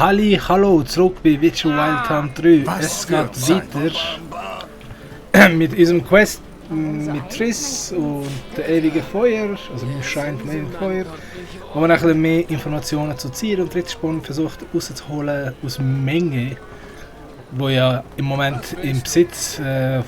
Halli, hallo, zurück bei Virtual Wild Hunt 3. Es geht weiter mit unserem Quest mit Triss und dem ewigen Feuer, also mit dem Schein vom ewigen Feuer, wo man ein bisschen mehr Informationen zu Ziel und Drittspon versucht rauszuholen aus Menge, wo ja im Moment im Besitz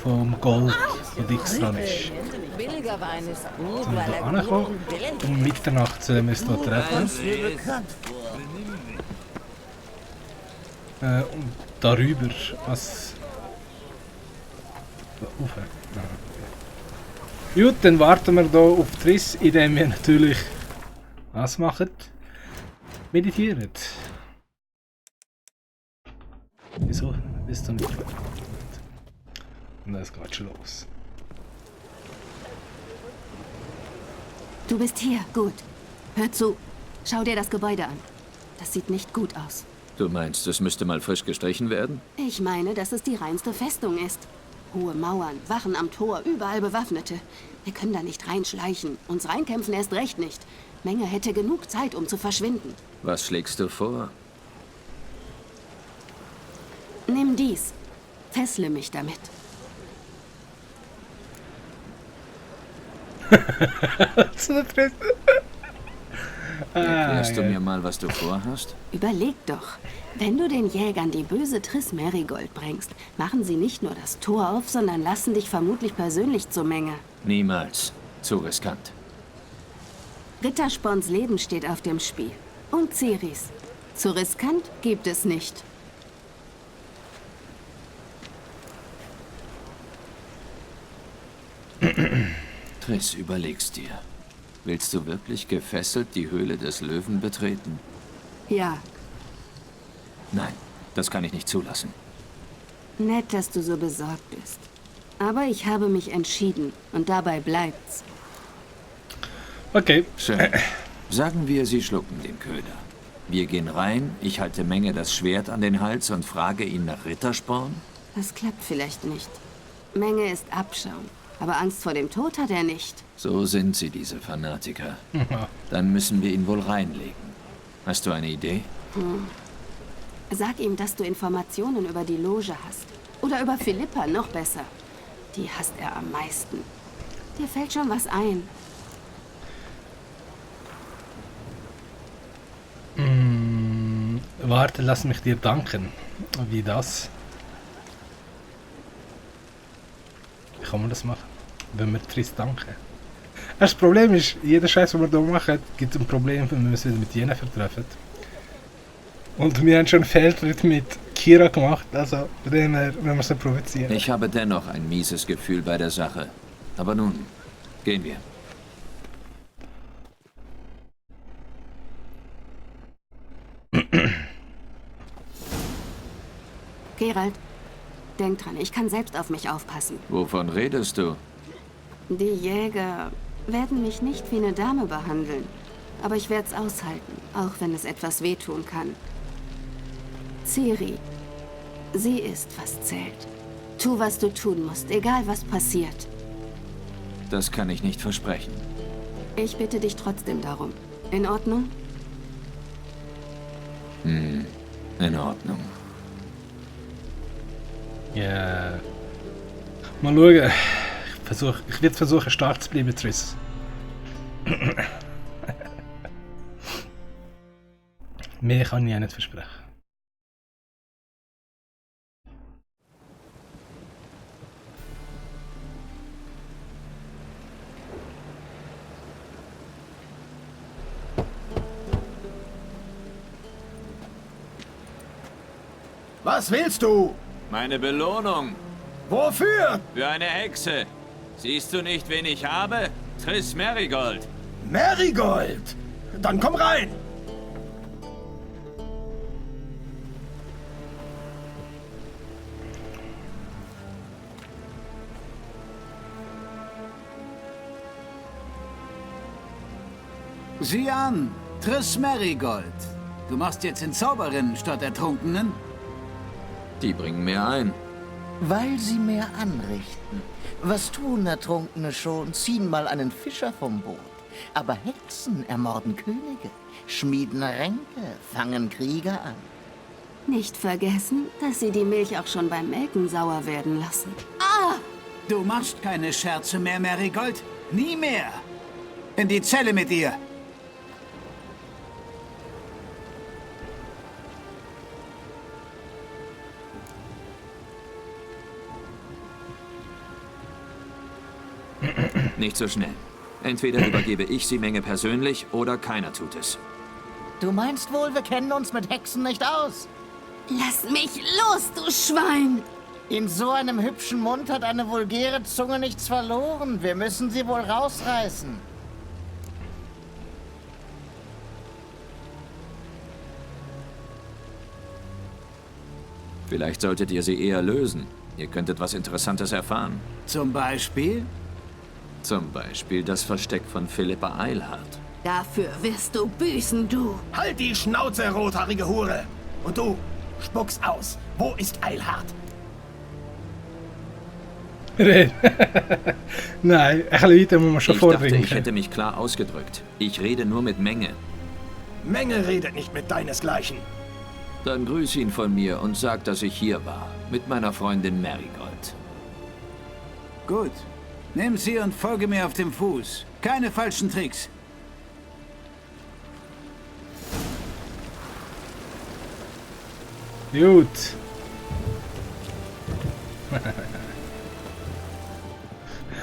vom Gold und X-Ran ist. Billiger Wein ist gut, Sind wir weil da er angekommen? Um Mitternacht sollen wir uns hier treffen. Und darüber, was... Gut, dann warten wir hier auf Triss, indem wir natürlich... Was machen? Meditieren. Wieso? Ist doch nicht... Und das geht schon los. Du bist hier, gut. Hör zu. Schau dir das Gebäude an. Das sieht nicht gut aus. Du meinst, es müsste mal frisch gestrichen werden? Ich meine, dass es die reinste Festung ist. Hohe Mauern, Wachen am Tor, überall Bewaffnete. Wir können da nicht reinschleichen. Uns reinkämpfen erst recht nicht. Menge hätte genug Zeit, um zu verschwinden. Was schlägst du vor? Nimm dies. Fessle mich damit. Erklärst du mir mal, was du vorhast? Überleg doch. Wenn du den Jägern die böse Triss Merigold bringst, machen sie nicht nur das Tor auf, sondern lassen dich vermutlich persönlich zur Menge. Niemals. Zu riskant. Rittersporns Leben steht auf dem Spiel. Und Ciris. Zu riskant gibt es nicht. Triss, überlegst dir. Willst du wirklich gefesselt die Höhle des Löwen betreten? Ja, Nein, das kann ich nicht zulassen. nett, dass du so besorgt bist. Aber ich habe mich entschieden und dabei bleibt's. Okay. Schön. Sagen wir, sie schlucken den Köder. Wir gehen rein, ich halte Menge das Schwert an den Hals und frage ihn nach Rittersporn? Das klappt vielleicht nicht. Menge ist Abschaum. Aber Angst vor dem Tod hat er nicht. So sind sie, diese Fanatiker. Dann müssen wir ihn wohl reinlegen. Hast du eine Idee? Sag ihm, dass du Informationen über die Loge hast. Oder über Philippa, noch besser. Die hasst er am meisten. Dir fällt schon was ein. Warte, lass mich dir danken. Wie das? Wie kann man das machen? Wenn wir Triss danken. Das Problem ist, jeder Scheiß, den wir hier machen, gibt ein Problem, wenn wir uns wieder mit Jennifer treffen. Und wir haben schon einen Fehltritt mit Kira gemacht, also von dem her, wenn wir es nicht provozieren. Ich habe dennoch ein mieses Gefühl bei der Sache. Aber nun, gehen wir. Geralt, denk dran, ich kann selbst auf mich aufpassen. Wovon redest du? Die Jäger werden mich nicht wie eine Dame behandeln. Aber ich werde es aushalten, auch wenn es etwas wehtun kann. Ciri, sie ist, was zählt. Tu, was du tun musst, egal was passiert. Das kann ich nicht versprechen. Ich bitte dich trotzdem darum. In Ordnung? In Ordnung. Ja. Mal schauen. Ich werde versuchen, stark zu bleiben, Triss. Mehr kann ich ja nicht versprechen. Was willst du? Meine Belohnung Wofür? für eine Hexe. Siehst du nicht, wen ich habe? Triss Merigold. Merigold! Dann komm rein! Sieh an, Triss Merigold. Du machst jetzt den Zauberinnen statt Ertrunkenen? Die bringen mehr ein. Weil sie mehr anrichten. Was tun Ertrunkene schon? Ziehen mal einen Fischer vom Boot. Aber Hexen ermorden Könige, schmieden Ränke, fangen Krieger an. Nicht vergessen, dass sie die Milch auch schon beim Melken sauer werden lassen. Du machst keine Scherze mehr, Marigold. Nie mehr. In die Zelle mit ihr. Nicht so schnell. Entweder übergebe ich sie Menge persönlich oder keiner tut es. Du meinst wohl, wir kennen uns mit Hexen nicht aus? Lass mich los, du Schwein! In so einem hübschen Mund hat eine vulgäre Zunge nichts verloren. Wir müssen sie wohl rausreißen. Vielleicht solltet ihr sie eher lösen. Ihr könntet was Interessantes erfahren. Zum Beispiel? Zum Beispiel das Versteck von Philippa Eilhart. Dafür wirst du büßen, du! Halt die Schnauze, rothaarige Hure! Und du, spuck's aus. Wo ist Eilhart? Nein, ein bisschen weiter muss man schon Ich dachte, vorbringen. ich hätte mich klar ausgedrückt. Ich rede nur mit Menge. Menge redet nicht mit deinesgleichen. Dann grüß ihn von mir und sag, dass ich hier war. Mit meiner Freundin Marigold. Gut. Nimm sie und folge mir auf dem Fuß. Keine falschen Tricks. Gut.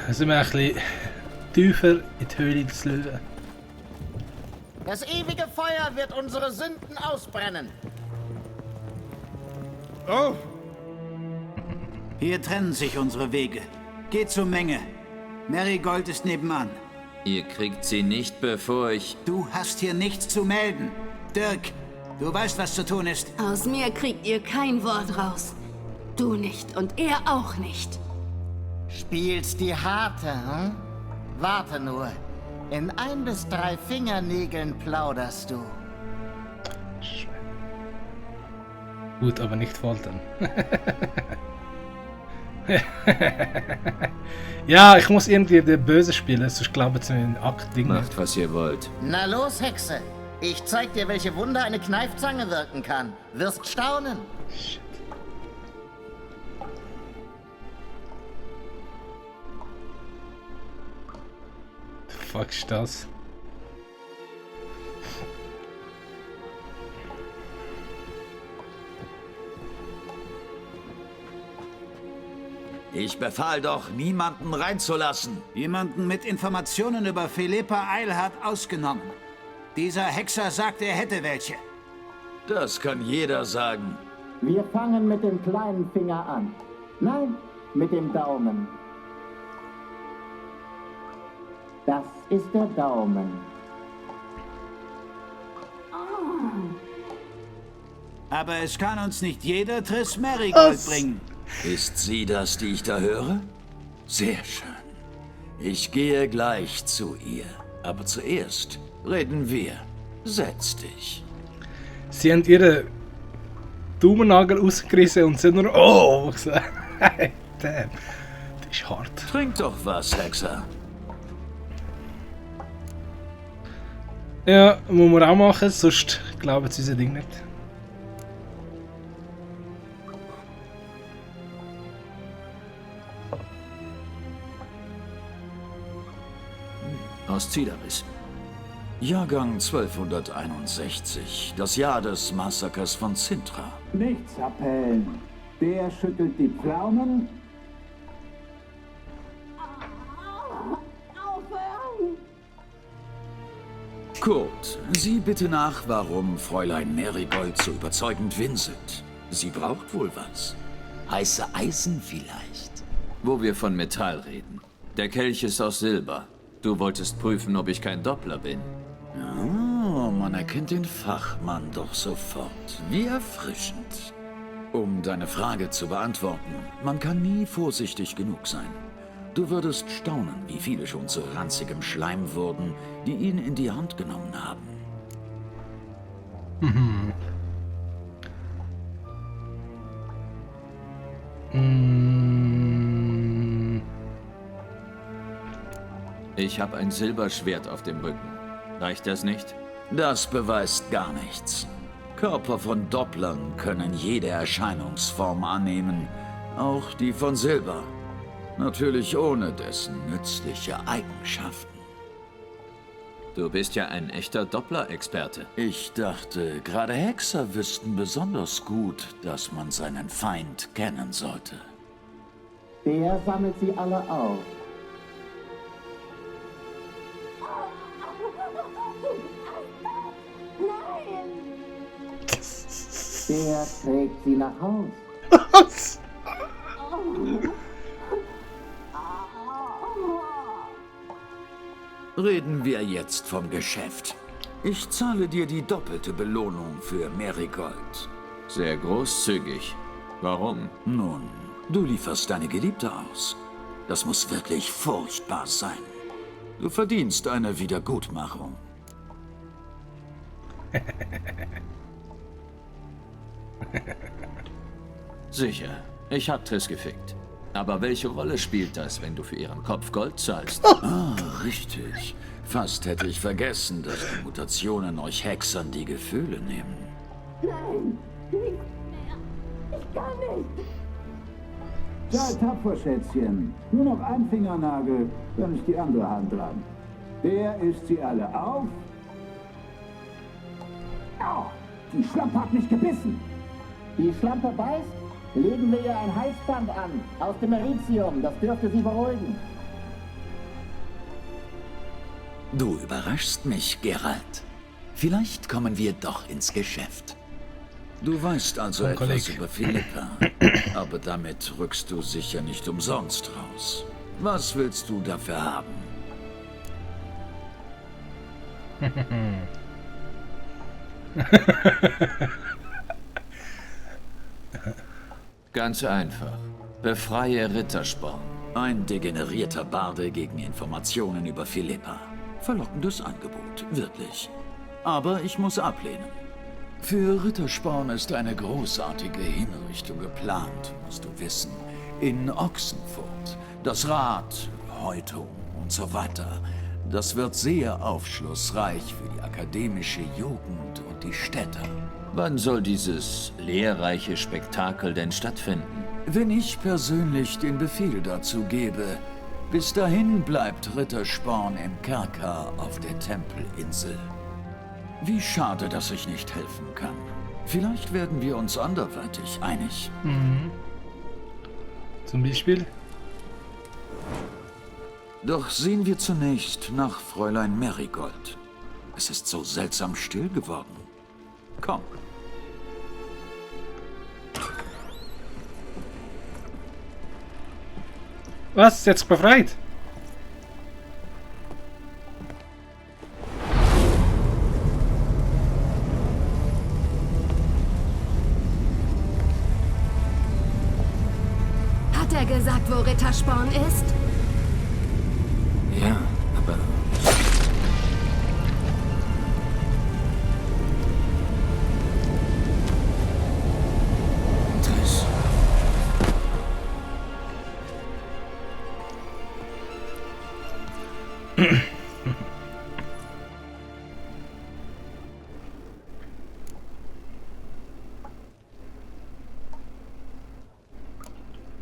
Dann sind wir ein bisschen tiefer in die Höhle des Löwen. Das ewige Feuer wird unsere Sünden ausbrennen. Oh, Hier trennen sich unsere Wege. Geh zur Menge. Marigold ist nebenan. Ihr kriegt sie nicht, bevor ich... Du hast hier nichts zu melden. Dirk, du weißt, was zu tun ist. Aus mir kriegt ihr kein Wort raus. Du nicht und er auch nicht. Spielst die Harte, hm? Warte nur. In 1 bis 3 Fingernägeln plauderst du. Gut, aber nicht foltern. Ja, ich muss irgendwie den Böse spielen, sonst glauben sie mir ein Akt-Ding. Macht, was ihr wollt. Na los, Hexe. Ich zeig dir, welche Wunder eine Kneifzange wirken kann. Wirst staunen. Shit. Fuck ist das? Ich befahl doch, niemanden reinzulassen. Jemanden mit Informationen über Philippa Eilhart ausgenommen. Dieser Hexer sagt, er hätte welche. Das kann jeder sagen. Wir fangen mit dem kleinen Finger an. Nein, mit dem Daumen. Das ist der Daumen. Aber es kann uns nicht jeder Triss Marigold bringen. Ist sie das, die ich da höre? Sehr schön. Ich gehe gleich zu ihr. Aber zuerst reden wir. Setz dich. Sie haben ihre Daumennagel rausgerissen und sind nur «Oh!» gesagt. Damn. Das ist hart. Trink doch was, Hexer. Ja, muss man auch machen, sonst glauben sie unser Ding nicht. Aus Zidaris. Jahrgang 1261, das Jahr des Massakers von Sintra. Nichts appellen. Der schüttelt die Pflaumen. Kurt, sieh bitte nach, warum Fräulein Marigold so überzeugend winselt. Sie braucht wohl was. Heiße Eisen vielleicht. Wo wir von Metall reden. Der Kelch ist aus Silber. Du wolltest prüfen, ob ich kein Doppler bin. Oh, man erkennt den Fachmann doch sofort. Wie erfrischend. Um deine Frage zu beantworten, man kann nie vorsichtig genug sein. Du würdest staunen, wie viele schon zu ranzigem Schleim wurden, die ihn in die Hand genommen haben. Ich habe ein Silberschwert auf dem Rücken. Reicht das nicht? Das beweist gar nichts. Körper von Dopplern können jede Erscheinungsform annehmen, auch die von Silber. Natürlich ohne dessen nützliche Eigenschaften. Du bist ja ein echter Doppler-Experte. Ich dachte, gerade Hexer wüssten besonders gut, dass man seinen Feind kennen sollte. Der sammelt sie alle auf. Der trägt sie nach Haus. Was? Reden wir jetzt vom Geschäft. Ich zahle dir die doppelte Belohnung für Marigold. Sehr großzügig. Warum? Nun, du lieferst deine Geliebte aus. Das muss wirklich furchtbar sein. Du verdienst eine Wiedergutmachung. Sicher. Ich hab Triss gefickt. Aber welche Rolle spielt das, wenn du für ihren Kopf Gold zahlst? Ah, richtig. Fast hätte ich vergessen, dass die Mutationen euch Hexern die Gefühle nehmen. Sei tapfer, Schätzchen. Nur noch ein Fingernagel, dann ist die andere Hand dran. Der isst sie alle auf. Au! Die Schlampe hat mich gebissen. Die Schlampe beißt? Legen wir ihr ein Halsband an, aus dem Meritium. Das dürfte sie beruhigen. Du überraschst mich, Geralt. Vielleicht kommen wir doch ins Geschäft. Du weißt also Komm, etwas Kollege. über Philippa, aber damit rückst du sicher nicht umsonst raus. Was willst du dafür haben? Ganz einfach. Befreie Rittersporn. Ein degenerierter Barde gegen Informationen über Philippa. Verlockendes Angebot, wirklich. Aber ich muss ablehnen. Für Rittersporn ist eine großartige Hinrichtung geplant, musst du wissen. In Ochsenfurt. Das Rad, Häutung und so weiter. Das wird sehr aufschlussreich für die akademische Jugend und die Städter. Wann soll dieses lehrreiche Spektakel denn stattfinden? Wenn ich persönlich den Befehl dazu gebe, bis dahin bleibt Rittersporn im Kerker auf der Tempelinsel. Wie schade, dass ich nicht helfen kann. Vielleicht werden wir uns anderweitig einig. Zum Beispiel? Doch sehen wir zunächst nach Fräulein Marigold. Es ist so seltsam still geworden. Komm. Was? Jetzt befreit? Hat er gesagt, wo Rittersporn ist? Ja, aber... Triss.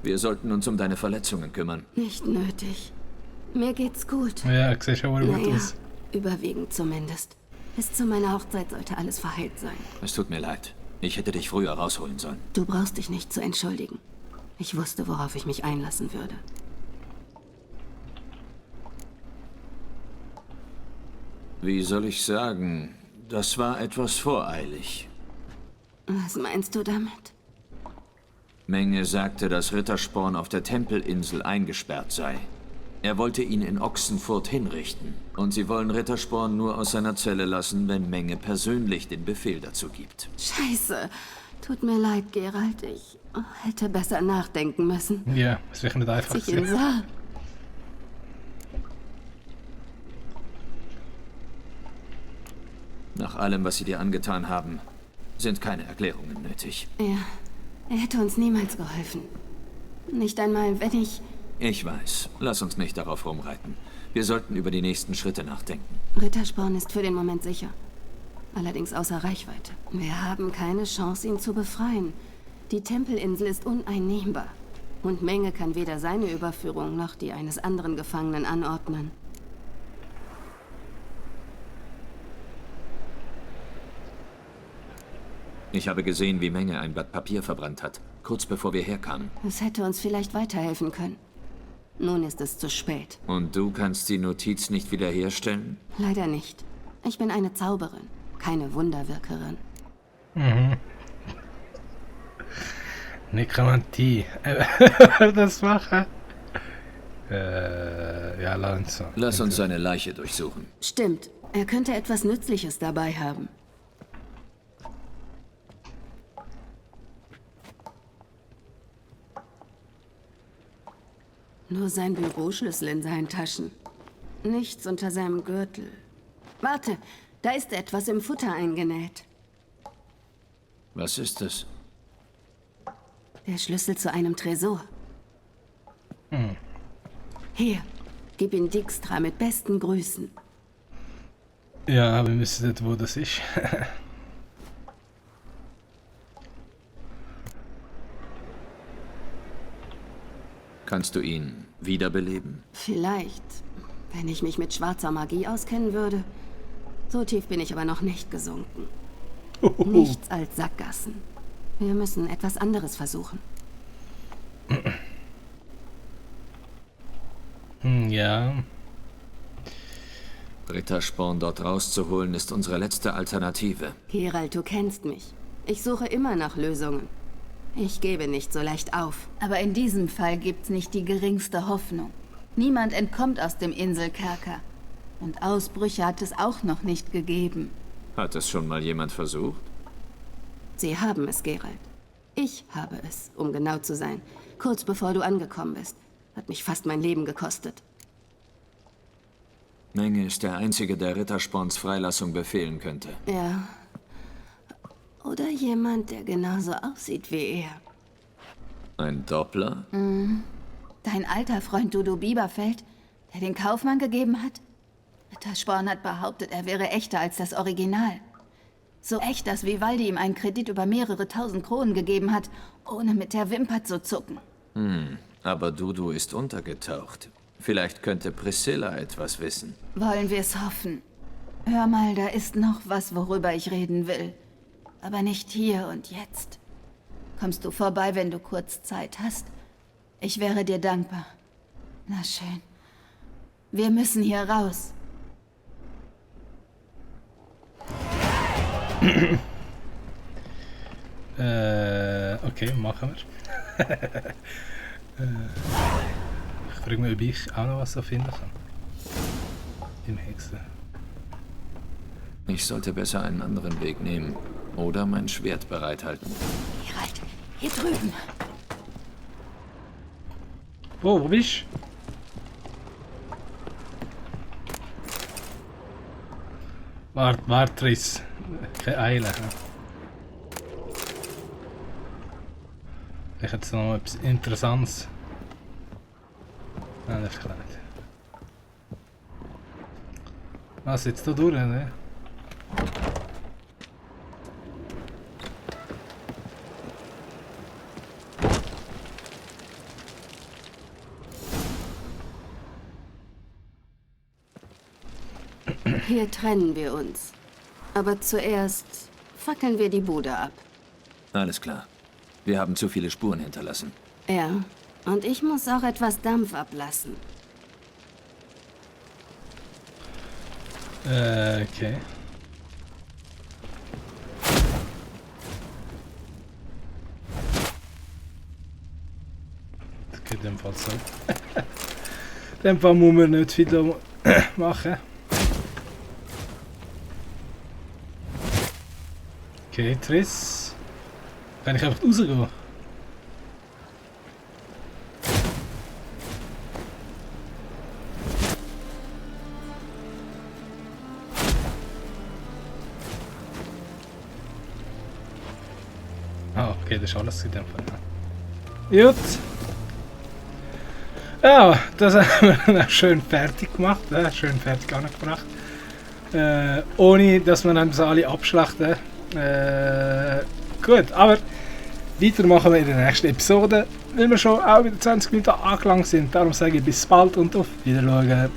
Wir sollten uns um deine Verletzungen kümmern. Nicht nötig. Mir geht's gut. Ja, siehst schon mal gut Naja, aus. überwiegend zumindest. Bis zu meiner Hochzeit sollte alles verheilt sein. Es tut mir leid. Ich hätte dich früher rausholen sollen. Du brauchst dich nicht zu entschuldigen. Ich wusste, worauf ich mich einlassen würde. Wie soll ich sagen? Das war etwas voreilig. Was meinst du damit? Menge sagte, dass Rittersporn auf der Tempelinsel eingesperrt sei. Er wollte ihn in Ochsenfurt hinrichten. Und sie wollen Rittersporn nur aus seiner Zelle lassen, wenn Menge persönlich den Befehl dazu gibt. Scheiße. Tut mir leid, Geralt. Ich hätte besser nachdenken müssen. Ja, ist wirklich nicht einfach. Als ich ihn sah. Nach allem, was sie dir angetan haben, sind keine Erklärungen nötig. Ja, er hätte uns niemals geholfen. Nicht einmal, wenn ich... Ich weiß. Lass uns nicht darauf rumreiten. Wir sollten über die nächsten Schritte nachdenken. Rittersporn ist für den Moment sicher. allerdings außer Reichweite. Wir haben keine Chance, ihn zu befreien. Die Tempelinsel ist uneinnehmbar. Und Menge kann weder seine Überführung noch die eines anderen Gefangenen anordnen. Ich habe gesehen, wie Menge ein Blatt Papier verbrannt hat, kurz bevor wir herkamen. Es hätte uns vielleicht weiterhelfen können. Nun ist es zu spät. Und du kannst die Notiz nicht wiederherstellen? Leider nicht. Ich bin eine Zauberin, keine Wunderwirkerin. Nekromantie. Das machen? Ja, langsam. Lass uns seine Leiche durchsuchen. Stimmt. Er könnte etwas Nützliches dabei haben. Nur sein Büroschlüssel in seinen Taschen. Nichts unter seinem Gürtel. Warte, da ist etwas im Futter eingenäht. Was ist es? Der Schlüssel zu einem Tresor. Hier, gib ihn Dijkstra mit besten Grüßen. Ja, wir wissen nicht, wo das ist. Kannst du ihn wiederbeleben? Vielleicht, wenn ich mich mit schwarzer Magie auskennen würde. So tief bin ich aber noch nicht gesunken. Nichts als Sackgassen. Wir müssen etwas anderes versuchen. Ja. Rittersporn dort rauszuholen, ist unsere letzte Alternative. Geralt, du kennst mich. Ich suche immer nach Lösungen. Ich gebe nicht so leicht auf. Aber in diesem Fall gibt's nicht die geringste Hoffnung. Niemand entkommt aus dem Inselkerker. Und Ausbrüche hat es auch noch nicht gegeben. Hat es schon mal jemand versucht? Sie haben es, Geralt. Ich habe es, um genau zu sein. Kurz bevor du angekommen bist. Hat mich fast mein Leben gekostet. Menge ist der Einzige, der Rittersporns Freilassung befehlen könnte. Ja. Oder jemand, der genauso aussieht wie er. Ein Doppler? Dein alter Freund Dudu Bieberfeld, der den Kaufmann gegeben hat? Rittersporn hat behauptet, er wäre echter als das Original. So echt, dass Vivaldi ihm einen Kredit über mehrere 1000 Kronen gegeben hat, ohne mit der Wimper zu zucken. Aber Dudu ist untergetaucht. Vielleicht könnte Priscilla etwas wissen. Wollen wir es hoffen. Hör mal, da ist noch was, worüber ich reden will. Aber nicht hier und jetzt. Kommst du vorbei, wenn du kurz Zeit hast? Ich wäre dir dankbar. Na schön. Wir müssen hier raus. Okay, machen wir. Ich frage mich, ob ich auch noch was so finden kann. Im Hexen. Ich sollte besser einen anderen Weg nehmen. Oder mein Schwert bereithalten. Geralt, hier drüben. Wo bist du? Wart, Triss. Keine Eile. Ich hätte noch etwas Interessantes. Nein, das ist klar nicht. Was, jetzt da durch, ne? Hier trennen wir uns. Aber zuerst fackeln wir die Bude ab. Alles klar. Wir haben zu viele Spuren hinterlassen. Ja, und ich muss auch etwas Dampf ablassen. Okay. Das geht in dem Fall so. In dem Fall muss man nicht viel machen. Okay, Triss. Kann ich einfach rausgehen? Ah, okay, das ist alles in dem Fall. Gut. Ja, das haben wir schön fertig gemacht, schön fertig angebracht. ohne dass wir dann alle abschlachten. Gut, aber weiter machen wir in der nächsten Episode, weil wir schon auch wieder 20 Minuten angelangt sind. Darum sage ich bis bald und auf Wiedersehen.